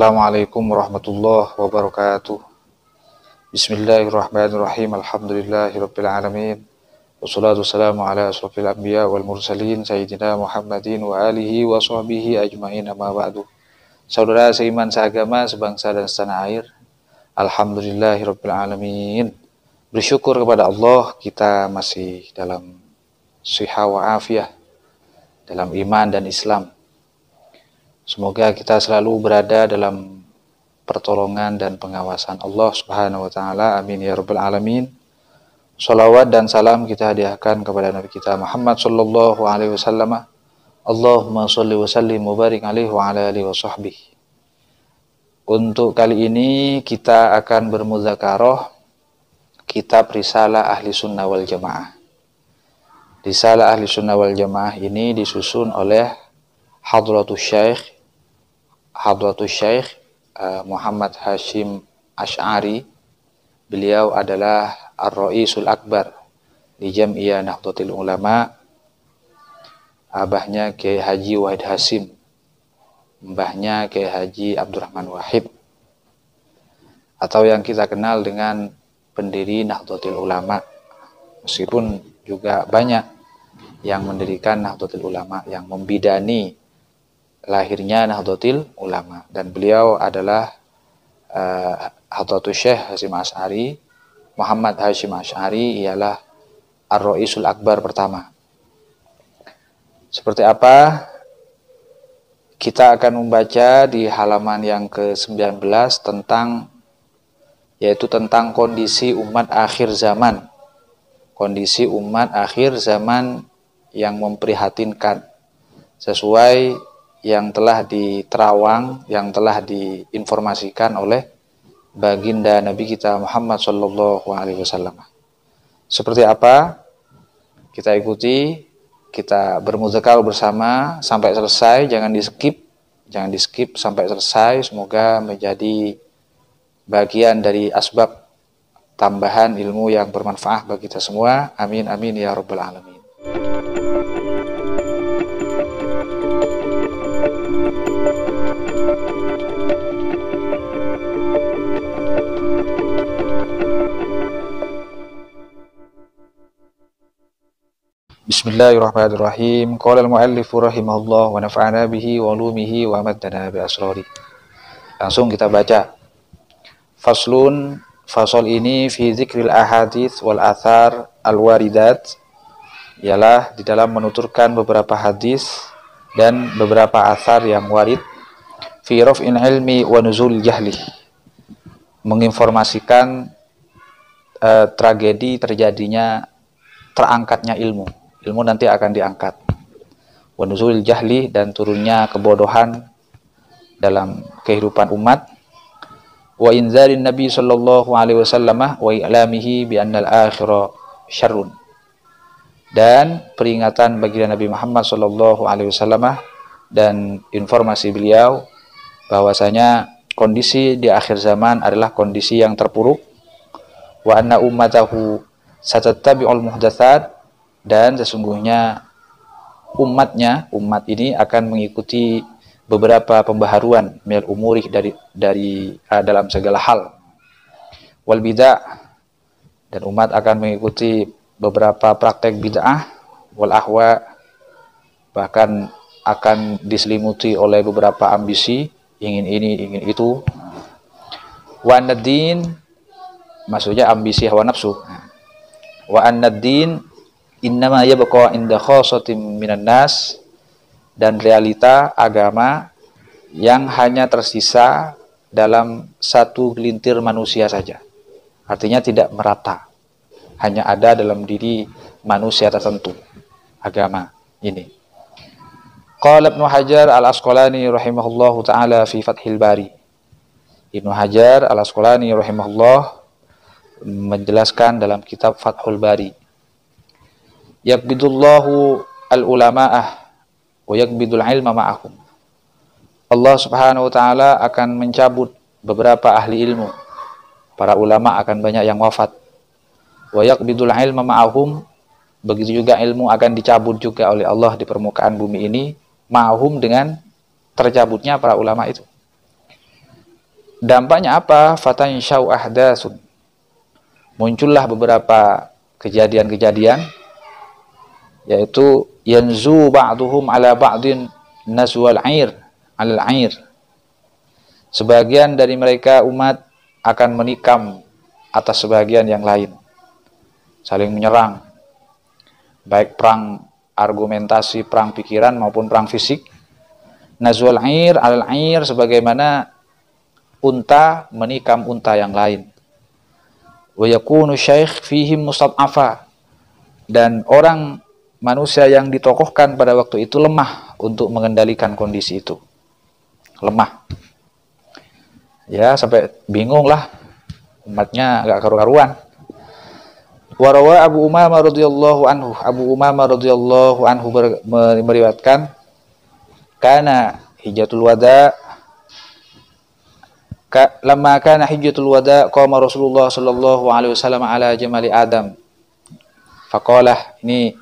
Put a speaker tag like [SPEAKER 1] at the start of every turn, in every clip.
[SPEAKER 1] Assalamualaikum warahmatullahi wabarakatuh. Bismillahirrahmanirrahim. Alhamdulillahirabbil alamin. Wassalatu wassalamu ala asrofil anbiya wal mursalin sayyidina Muhammadin wa alihi wa sahbihi ajmain, amma ba'du. Saudara seiman seagama, sebangsa dan setanah air, alhamdulillahirabbil alamin. Bersyukur kepada Allah kita masih dalam shihah wa afiyah, dalam iman dan Islam. Semoga kita selalu berada dalam pertolongan dan pengawasan Allah Subhanahu wa taala. Amin ya rabbal alamin. Shalawat dan salam kita hadiahkan kepada Nabi kita Muhammad sallallahu alaihi wasallam. Allahumma shalli wa sallim wa barik alaihi wa ala alihi wa sahbihi. Untuk kali ini kita akan bermudzakarah kitab Risalah Ahli Sunnah wal Jamaah. Risalah Ahli Sunnah wal Jamaah ini disusun oleh Hadratus Syekh Muhammad Hashim Asy'ari. Beliau adalah Ar-Ra'isul Akbar di Jam'iyah Nahdlatul Ulama. Abahnya Kiai Haji Wahid Hasim, mbahnya Kiai Haji Abdurrahman Wahid, atau yang kita kenal dengan pendiri Nahdlatul Ulama. Meskipun juga banyak yang mendirikan Nahdlatul Ulama, yang membidani lahirnya Nahdlatul Ulama, dan beliau adalah Hadratus Syekh Hashim Asy'ari. Muhammad Hashim Asy'ari ialah Ar-Ra'isul Akbar pertama. Seperti apa? Kita akan membaca di halaman yang ke-19 yaitu tentang kondisi umat akhir zaman. Kondisi umat akhir zaman yang memprihatinkan, sesuai yang telah diterawang, yang telah diinformasikan oleh baginda Nabi kita Muhammad sallallahu alaihi wasallam. Seperti apa? Kita ikuti, kita bermudzakarah bersama sampai selesai, jangan di skip sampai selesai. Semoga menjadi bagian dari asbab tambahan ilmu yang bermanfaat bagi kita semua. Amin amin ya rabbal alamin. Bismillahirrahmanirrahim. Qala al-mu'allifu rahimahullah wa nafa'ana bihi wa ulumihi wa amaddana bi asrari. Langsung kita baca. Faslun, fasal ini fi dzikril ahadits wal athar al-waridat, ialah di dalam menuturkan beberapa hadis dan beberapa athar yang warid, fi raf'in ilmi wa nuzul jahli, menginformasikan tragedi terjadinya terangkatnya ilmu nanti akan diangkat, wa nuzul jahli, dan turunnya kebodohan dalam kehidupan umat, wa inzarin nabi sallallahu alaihi wasallam wa i'lamihi bi annal akhirah syarrun, dan peringatan bagi Nabi Muhammad sallallahu alaihi wasallam dan informasi beliau bahwasanya kondisi di akhir zaman adalah kondisi yang terpuruk, wa anna ummatahu satattabi'ul muhdatsat, dan sesungguhnya umat ini akan mengikuti beberapa pembaharuan minal umuri, dari dalam segala hal, wal bid'ah, dan umat akan mengikuti beberapa praktek bid'ah, wal ahwa, bahkan akan diselimuti oleh beberapa ambisi, ingin ini ingin itu, wa annad-din, maksudnya ambisi hawa nafsu, wa annad-din innama yabqa inda khassatin minan nas, dan realita agama yang hanya tersisa dalam satu gelintir manusia saja. Artinya tidak merata, hanya ada dalam diri manusia tertentu agama ini. Qala Ibnu Hajar Al-Asqalani rahimahullahu taala fi Fathil Bari. Ibnu Hajar Al-Asqalani rahimahullah menjelaskan dalam kitab Fathul Bari, yakbidullahu al-ulama'ah wa yakbidul ilma ma'ahum. Allah subhanahu wa ta'ala akan mencabut beberapa ahli ilmu, para ulama akan banyak yang wafat. Wa yakbidul ilma ma'ahum, begitu juga ilmu akan dicabut juga oleh Allah di permukaan bumi ini, ma'ahum, dengan tercabutnya para ulama itu. Dampaknya apa? Fatansyau ahdatsun. Muncullah beberapa kejadian-kejadian, yaitu yanzu ba'duhum ala ba'din naswal air alal air. Sebagian dari mereka umat akan menikam atas sebagian yang lain, saling menyerang, baik perang argumentasi, perang pikiran maupun perang fisik. Nazwal air alal air, sebagaimana unta menikam unta yang lain. Wa yakunu syaikh fihim mustad'afa, dan orang manusia yang ditokohkan pada waktu itu lemah untuk mengendalikan kondisi itu. Lemah. Ya, sampai bingung lah. Umatnya agak karu-karuan. Warawa Abu Umamah radhiyallahu anhu. Abu Umamah radhiyallahu anhu meriwayatkan, kana hijjatul wada, lamma kana hijjatul wada qama Rasulullah sallallahu alaihi wasallam ala jamali Adam. Faqalah, ini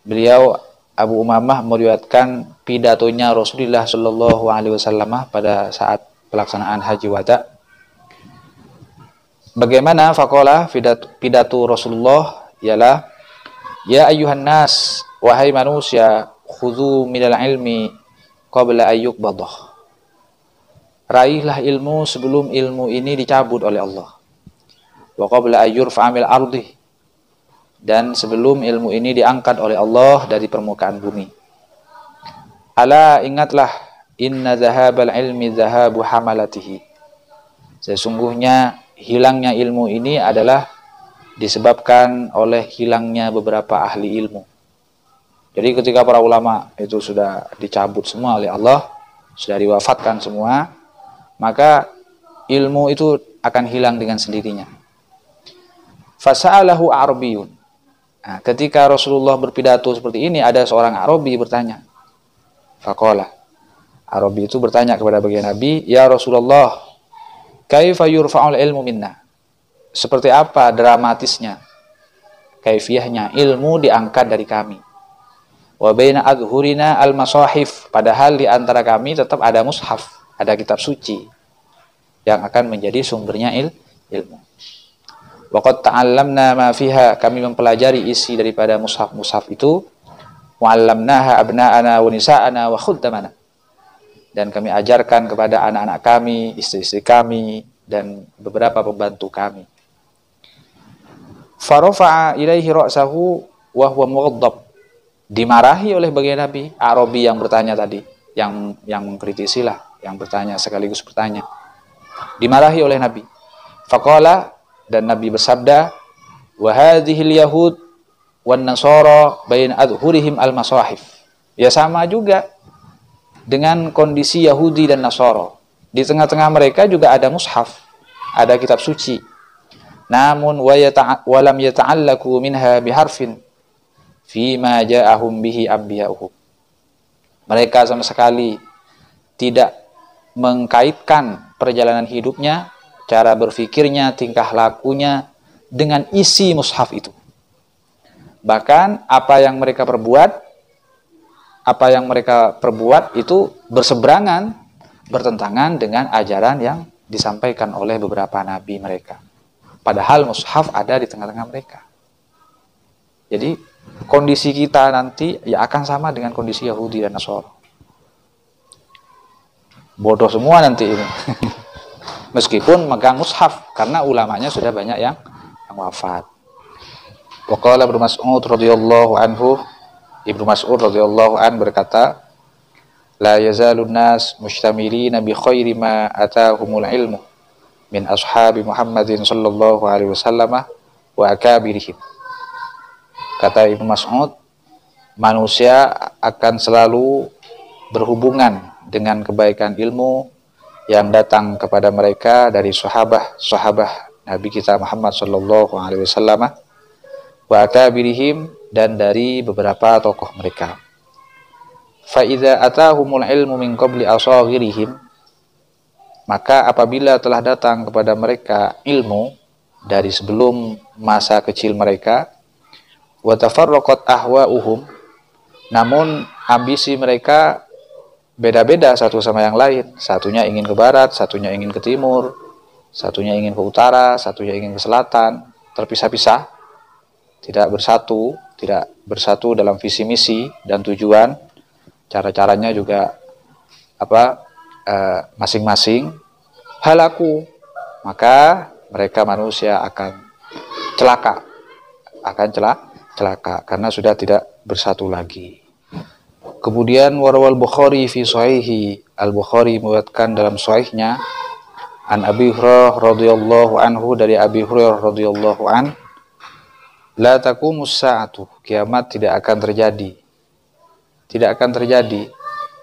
[SPEAKER 1] beliau Abu Umamah meriwayatkan pidatonya Rasulullah sallallahu alaihi wasallam pada saat pelaksanaan haji wada. Bagaimana faqala pidato Rasulullah ialah, ya ayyuhan nas, wahai manusia, khudhu minal ilmi qabla ayyuqbadah. Raihlah ilmu sebelum ilmu ini dicabut oleh Allah. Wa qabla ayyurfa'a mil ardi, dan sebelum ilmu ini diangkat oleh Allah dari permukaan bumi. Ala, ingatlah, inna zahabal ilmi zahabu hamalatihi. Sesungguhnya hilangnya ilmu ini adalah disebabkan oleh hilangnya beberapa ahli ilmu. Jadi ketika para ulama itu sudah dicabut semua oleh Allah, sudah diwafatkan semua, maka ilmu itu akan hilang dengan sendirinya. Fasa'alahu A'rabiyun. Nah, ketika Rasulullah berpidato seperti ini, ada seorang Arabi bertanya. Faqala, Arabi itu bertanya kepada baginda Nabi, ya Rasulullah, kaifa yurfa'ul ilmu minna? Seperti apa dramatisnya, kaifiyahnya ilmu diangkat dari kami. Wa baina adhurina al-masahif, padahal di antara kami tetap ada mushaf, ada kitab suci yang akan menjadi sumbernya ilmu. Wa qad ta'allamna ma fiha, kami mempelajari isi daripada mushaf-mushaf itu. Wa 'allamnaha abna'ana wa nisa'ana wa khuddamana, dan kami ajarkan kepada anak-anak kami, istri-istri kami, dan beberapa pembantu kami. Farafa'a ilaihi ra'sahu wa huwa mughaddab. Dimarahi oleh baginda Nabi, Arabi yang bertanya tadi, yang mengkritisi lah, yang bertanya sekaligus bertanya. Dimarahi oleh Nabi. Faqala, dan Nabi bersabda, wa hadhil yahud wan nasara bain adhurihim al-masahif. Ya, sama juga dengan kondisi Yahudi dan Nasara. Di tengah-tengah mereka juga ada mushaf, ada kitab suci. Namun walam yata'allaku minha biharfin fima ja'ahum bihi anbiya'uhum. Mereka sama sekali tidak mengkaitkan perjalanan hidupnya, cara berfikirnya, tingkah lakunya dengan isi mushaf itu. Bahkan apa yang mereka perbuat itu berseberangan, bertentangan dengan ajaran yang disampaikan oleh beberapa nabi mereka. Padahal mushaf ada di tengah-tengah mereka. Jadi kondisi kita nanti ya akan sama dengan kondisi Yahudi dan Nasara. Bodoh semua nanti ini. Meskipun megang mushaf, karena ulamanya sudah banyak yang wafat. Wa qala Ibnu Mas'ud radhiyallahu anhu, Ibnu Mas'ud radhiyallahu an berkata, la yazalun nas mustamilina bi khairi ma atahumul ilmu min ashabi Muhammadin sallallahu alaihi wasallam wa akabirihim. Kata Ibnu Mas'ud, manusia akan selalu berhubungan dengan kebaikan ilmu yang datang kepada mereka dari sahabat Nabi kita Muhammad sallallahu alaihi wasallam wa akabirihim, dan dari beberapa tokoh mereka. Fa idza atahumul ilmu min qabli asaghirihim, maka apabila telah datang kepada mereka ilmu dari sebelum masa kecil mereka, wa tafarraqat ahwa'uhum, namun ambisi mereka beda-beda satu sama yang lain. Satunya ingin ke barat, satunya ingin ke timur, satunya ingin ke utara, satunya ingin ke selatan, terpisah-pisah, tidak bersatu dalam visi misi dan tujuan. Cara-caranya juga masing-masing. Halaku, maka mereka manusia akan celaka, karena sudah tidak bersatu lagi. Kemudian warawal Bukhari fi sahihi, Al-Bukhari meriwayatkan dalam sahihnya an Abi Hurairah radhiyallahu anhu, dari Abi Hurairah radhiyallahu an, la taqumus sa'atu, kiamat tidak akan terjadi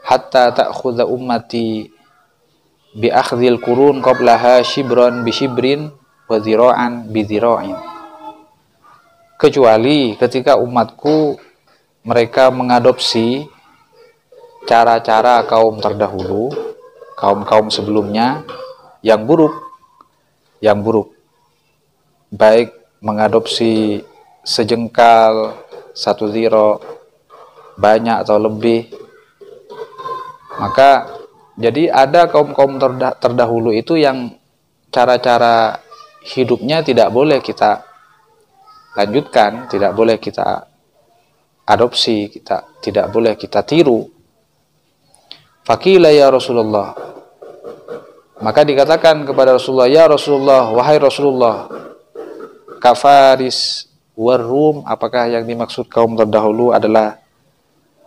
[SPEAKER 1] hatta ta'khudha ummati bi akhdhil qurun qablaha shibran bi shibrin wa dhira'an bi dhira'in, kecuali ketika umatku mereka mengadopsi cara-cara kaum terdahulu, kaum sebelumnya yang buruk, baik mengadopsi sejengkal, satu ziro, banyak atau lebih. Maka jadi ada kaum-kaum terdahulu itu yang cara-cara hidupnya tidak boleh kita lanjutkan, tidak boleh kita adopsi, tidak boleh kita tiru. Faqila ya Rasulullah, maka dikatakan kepada Rasulullah, ya Rasulullah, wahai Rasulullah, kafaris warum, apakah yang dimaksud kaum terdahulu adalah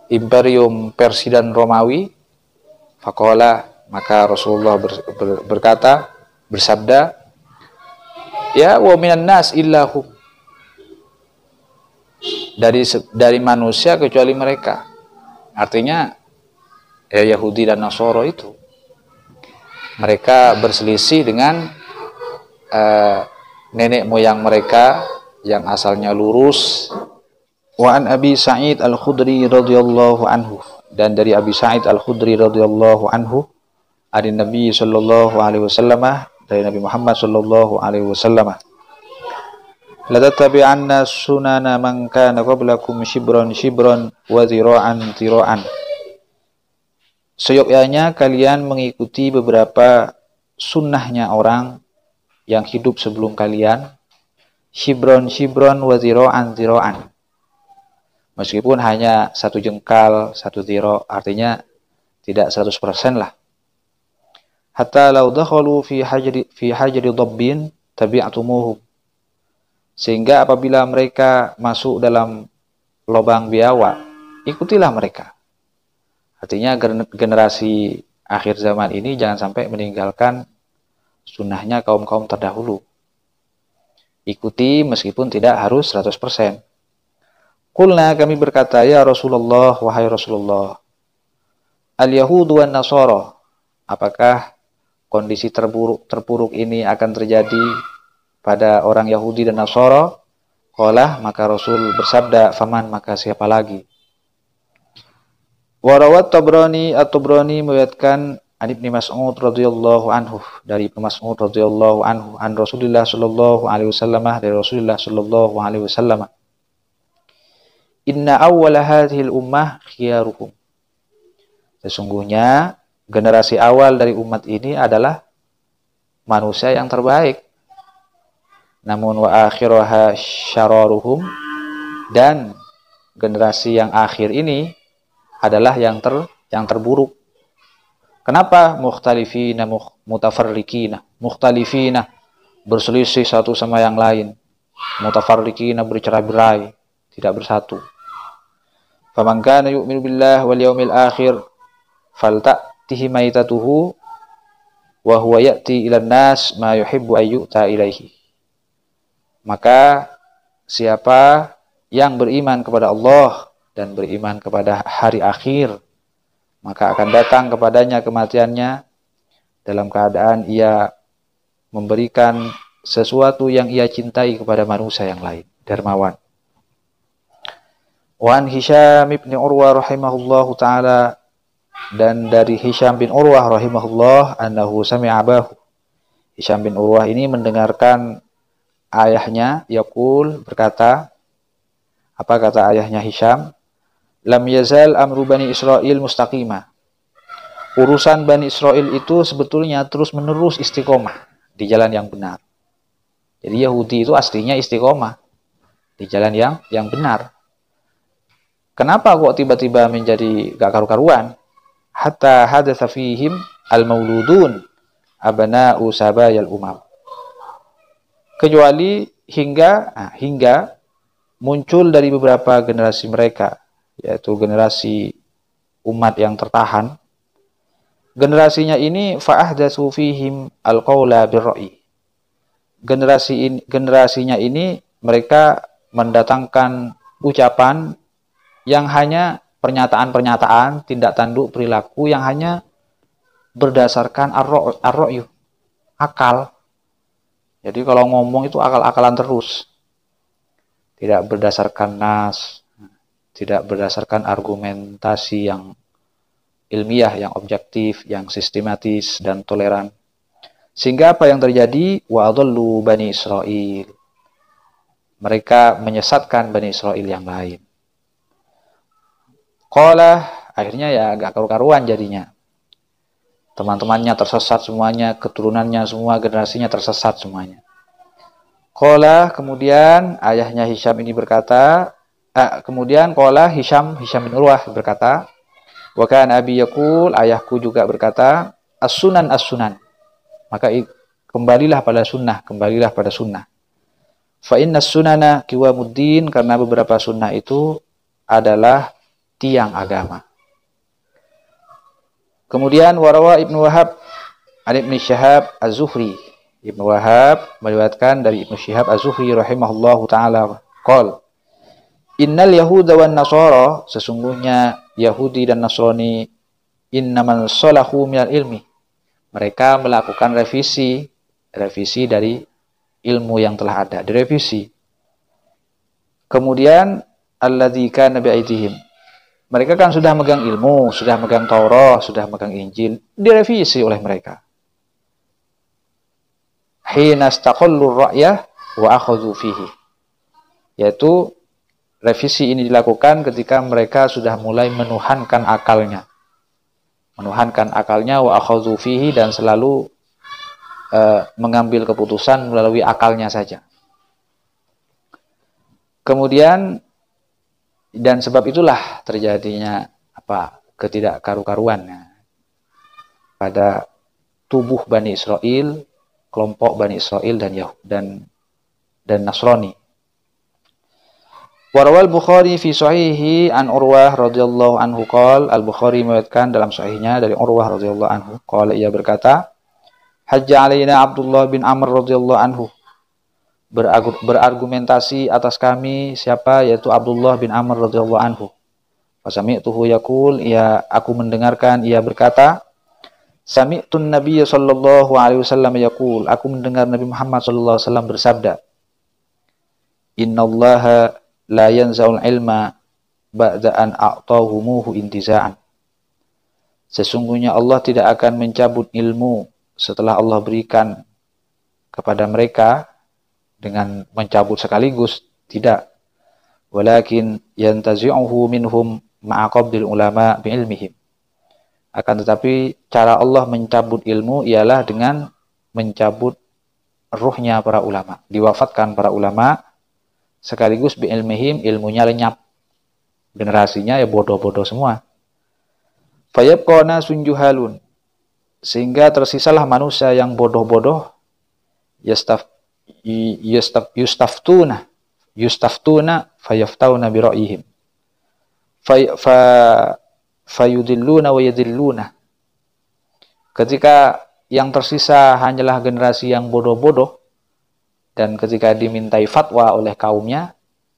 [SPEAKER 1] Imperium Persia dan Romawi? Faqala, maka Rasulullah bersabda, ya wa minan nas illahum, dari manusia kecuali mereka. Artinya ya Yahudi dan Nasoro itu mereka berselisih dengan nenek moyang mereka yang asalnya lurus. Wa an Abi Sa'id Al-Khudri radhiyallahu anhu, dan dari Abi Sa'id Al-Khudri radhiyallahu anhu, dari Nabi sallallahu alaihi wasallam, dari Nabi Muhammad sallallahu alaihi wasallam, la tattabi'anna sunana man kana qablakum shibran shibran wa dhira'an dhira'an, seyogyanya kalian mengikuti beberapa sunnahnya orang yang hidup sebelum kalian, shibron shibron wa dhira'an dhira'an, meskipun hanya satu jengkal, satu dhira', artinya tidak 100% lah. Hatta law dakhalu fi hajri dabbin tabi'tumuhum, sehingga apabila mereka masuk dalam lubang biawak, ikutilah mereka. Artinya generasi akhir zaman ini jangan sampai meninggalkan sunnahnya kaum-kaum terdahulu. Ikuti meskipun tidak harus 100%. Qulna, kami berkata, ya Rasulullah, wahai Rasulullah, al-Yahudu wan Nasara, apakah kondisi terpuruk ini akan terjadi pada orang Yahudi dan Nasara? Qala, maka Rasul bersabda, faman, maka siapa lagi? Warawat Tabrani, At-Tabrani meriwayatkan an Ibnu Mas'ud radhiyallahu anhu, dari Ibnu Mas'ud radhiyallahu anhu, an Rasulullah sallallahu alaihi wasallam, dari Rasulullah sallallahu alaihi wasallam, inna awwala hadhil ummah khiyarukum, sesungguhnya generasi awal dari umat ini adalah manusia yang terbaik. Namun wa akhiraha syararuhum, dan generasi yang akhir ini adalah yang terburuk. Kenapa? Mukhtalifina mutafarriqina, mukhtalifina berselisih satu sama yang lain, mutafarriqina bercerai-berai, tidak bersatu. Faman kana yu'minu billah wal yawmil akhir falta'tihi maitatuhu wa huwa ya'ti ilan nas ma yuhibbu ayyuta ilaihi, maka siapa yang beriman kepada Allah dan beriman kepada hari akhir, maka akan datang kepadanya kematiannya dalam keadaan ia memberikan sesuatu yang ia cintai kepada manusia yang lain, dermawan. Wan Hisham bin Urwah rahimahullahu ta'ala, dan dari Hisham bin Urwah rahimahullah, annahu sami'a abahu, Hisham bin Urwah ini mendengarkan ayahnya yaqul, berkata, apa kata ayahnya Hisham? Lam yazal amru bani Israil mustaqimah, urusan Bani Israel itu sebetulnya terus-menerus istiqomah di jalan yang benar. Jadi Yahudi itu aslinya istiqomah di jalan yang benar. Kenapa kok tiba-tiba menjadi gak karu-karuan? Hatta hadatsa fihim al-mauludun abana'u sabayal umam. Kecuali hingga muncul dari beberapa generasi mereka, yaitu generasi umat yang tertahan. Generasinya ini fa'ahdatsu fihim al-qaula bir-ra'yi. Generasinya ini mereka mendatangkan ucapan yang hanya pernyataan-pernyataan, tindak tanduk perilaku yang hanya berdasarkan ar-ra'yu, akal. Jadi kalau ngomong itu akal-akalan terus. Tidak berdasarkan nas, tidak berdasarkan argumentasi yang ilmiah, yang objektif, yang sistematis dan toleran. Sehingga apa yang terjadi? Wa adallu Bani Israil. Mereka menyesatkan Bani Israil yang lain. Qala, akhirnya ya agak karu-karuan jadinya. Teman-temannya tersesat semuanya, keturunannya semua, generasinya tersesat semuanya. Qala, kemudian ayahnya Hisham ini berkata, qala Hisham bin Urwah berkata, wa kana abi yaqul, ayahku juga berkata, as-sunan as-sunan. Maka kembalilah pada sunnah, kembalilah pada sunnah. Fa inna sunana qiwamuddin, karena beberapa sunnah itu adalah tiang agama. Kemudian warawa Ibnu Wahab an Ibnu Syihab Az-Zuhri. Ibnu Wahab meriwayatkan dari Ibnu Syihab Az-Zuhri rahimahullahu taala, qol innal yahuda wan nasara, sesungguhnya Yahudi dan Nasrani, innamal salahu minal ilmi, mereka melakukan revisi dari ilmu yang telah ada, direvisi. Kemudian alladzi kana bi'aidihim, mereka kan sudah megang ilmu, sudah megang Taurat, sudah megang Injil, direvisi oleh mereka. Hina istaqallu ra'yah wa akhadhu fihi, yaitu revisi ini dilakukan ketika mereka sudah mulai menuhankan akalnya wa akhadhu fihi, dan selalu mengambil keputusan melalui akalnya saja. Kemudian, dan sebab itulah terjadinya ketidakkaru-karuan pada tubuh Bani Israel, kelompok Bani Israel dan Nasrani. Warawal Bukhari fi sahihi an Urwah radhiyallahu anhu qala, Al-Bukhari meriwayatkan dalam sahihnya dari Urwah radhiyallahu anhu qala, ia berkata, hajja alaina Abdullah bin Amr radhiyallahu anhu, berargumentasi atas kami siapa, yaitu Abdullah bin Amr radhiyallahu anhu. Fasami'tuhu yaqul, aku mendengarkan ia berkata, sami'tun nabiyya sallallahu alaihi wasallam yaqul, aku mendengar Nabi Muhammad sallallahu alaihi wasallam bersabda, innallaha la yanza'ul ilma ba'da an a'tahumuhu intiza'an. Sesungguhnya Allah tidak akan mencabut ilmu setelah Allah berikan kepada mereka dengan mencabut sekaligus, tidak. Walakin yantazi'uhu minhum ma'a qabdil ulama bi'ilmihim. Akan tetapi cara Allah mencabut ilmu ialah dengan mencabut ruhnya para ulama, diwafatkan para ulama sekaligus bi'ilmihim, ilmunya lenyap, generasinya ya bodoh-bodoh semua. Fayabqana sunjuhalun, sehingga tersisalah manusia yang bodoh-bodoh, yustaftuna fayaftawna bira'yihim fayudilluna wa yadilluna. Ketika yang tersisa hanyalah generasi yang bodoh-bodoh, dan ketika dimintai fatwa oleh kaumnya,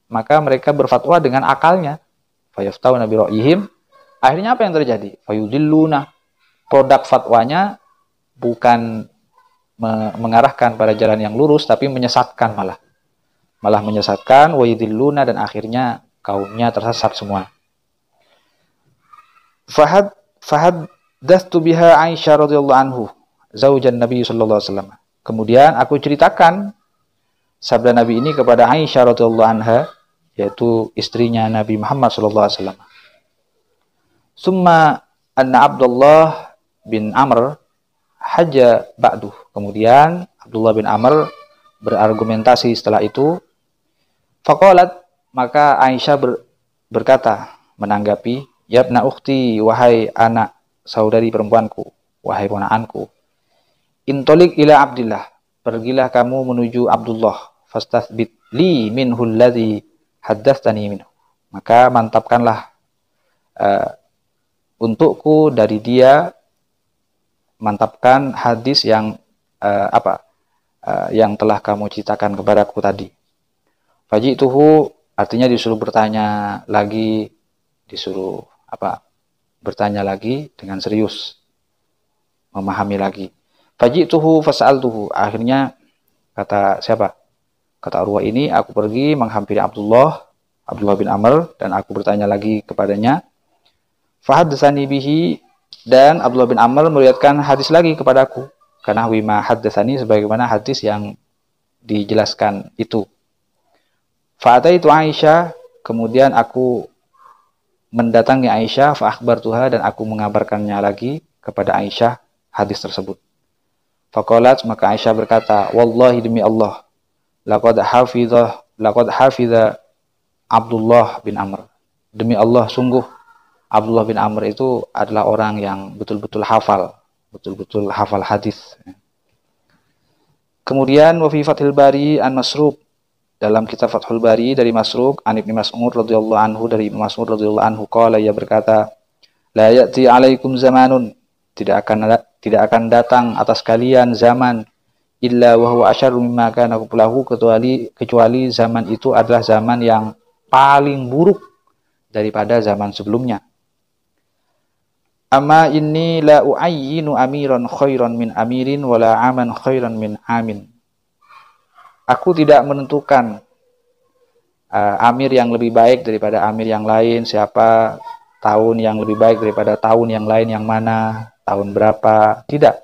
[SPEAKER 1] maka mereka berfatwa dengan akalnya. Fayaftawna bira'yihim, akhirnya apa yang terjadi? Fayudilluna, produk fatwanya bukan mengarahkan pada jalan yang lurus, tapi menyesatkan, malah menyesatkan, wa yudilluna, dan akhirnya kaumnya tersesat semua. Fahaddatsu biha Aisyah radhiyallahu anhu, zaujan Nabi sallallahu alaihi wasallam. Kemudian aku ceritakan sabda Nabi ini kepada Aisyah radhiyallahu anha, yaitu istrinya Nabi Muhammad sallallahu alaihi wasallam. Summa anna Abdullah bin Amr haja ba'du. Kemudian Abdullah bin Amr berargumentasi setelah itu. Faqalat, maka Aisyah berkata menanggapi, yabna ukhti, wahai anak saudari perempuanku, wahai ponakanku, intolik ila Abdillah, pergilah kamu menuju Abdullah, fastathbit li minhu alladhi haddattsani minhu, maka mantapkanlah untukku dari dia, mantapkan hadis yang yang telah kamu ceritakan kepadaku tadi. Fajituhu, artinya disuruh bertanya lagi, disuruh bertanya lagi dengan serius, memahami lagi. Fajituhu fas'altuhu, akhirnya kata siapa? Kata Urwah ini, aku pergi menghampiri Abdullah bin Amr, dan aku bertanya lagi kepadanya. Fahaddatsani bihi, dan Abdullah bin Amr meriwayatkan hadis lagi kepadaku, karena wima haddatsani, sebagaimana hadis yang dijelaskan itu. Fa'ataitu Aisyah, kemudian aku mendatangi Aisyah, fa'akhbartuha, dan aku mengabarkannya lagi kepada Aisyah hadis tersebut. Faqalat, maka Aisyah berkata, wallahi demi Allah, laqad hafidha Abdullah bin Amr. Demi Allah, sungguh Abdullah bin Amr itu adalah orang yang betul-betul hafal hadis. Kemudian wa fi Fathul Bari an Masruq, dalam kitab Fathul Bari dari Masruq an Ibnu Mas'ud radhiyallahu anhu, dari Ibnu Mas'ud radhiyallahu anhu qala, ia berkata, la ya'ti 'alaikum zamanun, tidak akan datang atas kalian zaman, illa wa huwa asyarru mimma kana qablahu, kecuali zaman itu adalah zaman yang paling buruk daripada zaman sebelumnya. Amma inni la u'ayyinu amiran khairan min amirin wala aman khairan min amin. Aku tidak menentukan amir yang lebih baik daripada amir yang lain, siapa, tahun yang lebih baik daripada tahun yang lain yang mana, tahun berapa, tidak.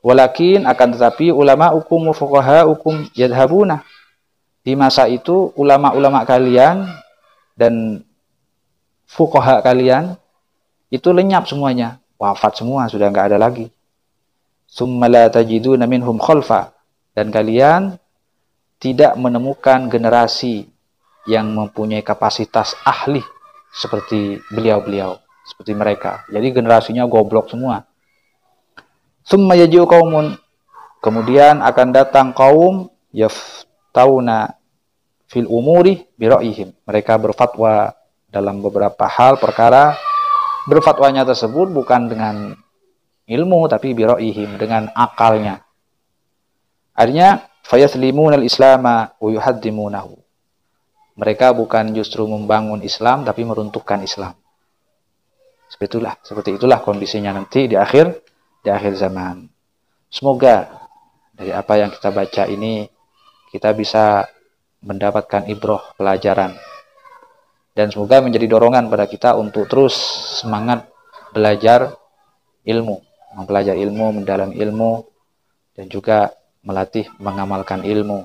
[SPEAKER 1] Walakin, akan tetapi, ulama hukum wa fuqaha hukum yadhabuna. Di masa itu ulama-ulama kalian dan fuqaha kalian itu lenyap semuanya, wafat semua, sudah nggak ada lagi. Summa la tajiduna minhum khalfa, dan kalian tidak menemukan generasi yang mempunyai kapasitas ahli seperti beliau-beliau, seperti mereka. Jadi generasinya goblok semua. Summa yaji'u qaumun, kemudian akan datang kaum yaftauna fil umuri bi ra'yihim. Mereka berfatwa dalam beberapa hal perkara, berfatwanya tersebut bukan dengan ilmu tapi bi ra'yihim, dengan akalnya. Artinya fayaslimuna al-islama wa yuhaddimunahu. Mereka bukan justru membangun Islam tapi meruntuhkan Islam. Seperti itulah kondisinya nanti di akhir zaman. Semoga dari apa yang kita baca ini kita bisa mendapatkan ibrah, pelajaran, dan semoga menjadi dorongan pada kita untuk terus semangat belajar ilmu, mempelajari ilmu, mendalami ilmu, dan juga melatih mengamalkan ilmu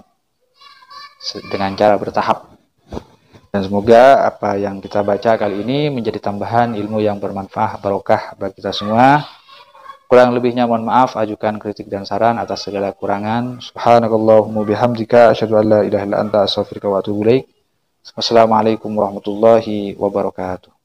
[SPEAKER 1] dengan cara bertahap. Dan semoga apa yang kita baca kali ini menjadi tambahan ilmu yang bermanfaat, barokah bagi kita semua. Kurang lebihnya mohon maaf, ajukan kritik dan saran atas segala kurangan. Subhanakallahumma bihamdika asyhadu an la ilaha illa anta astaghfiruka wa atubu ilaik. Wassalamualaikum warahmatullahi wabarakatuh.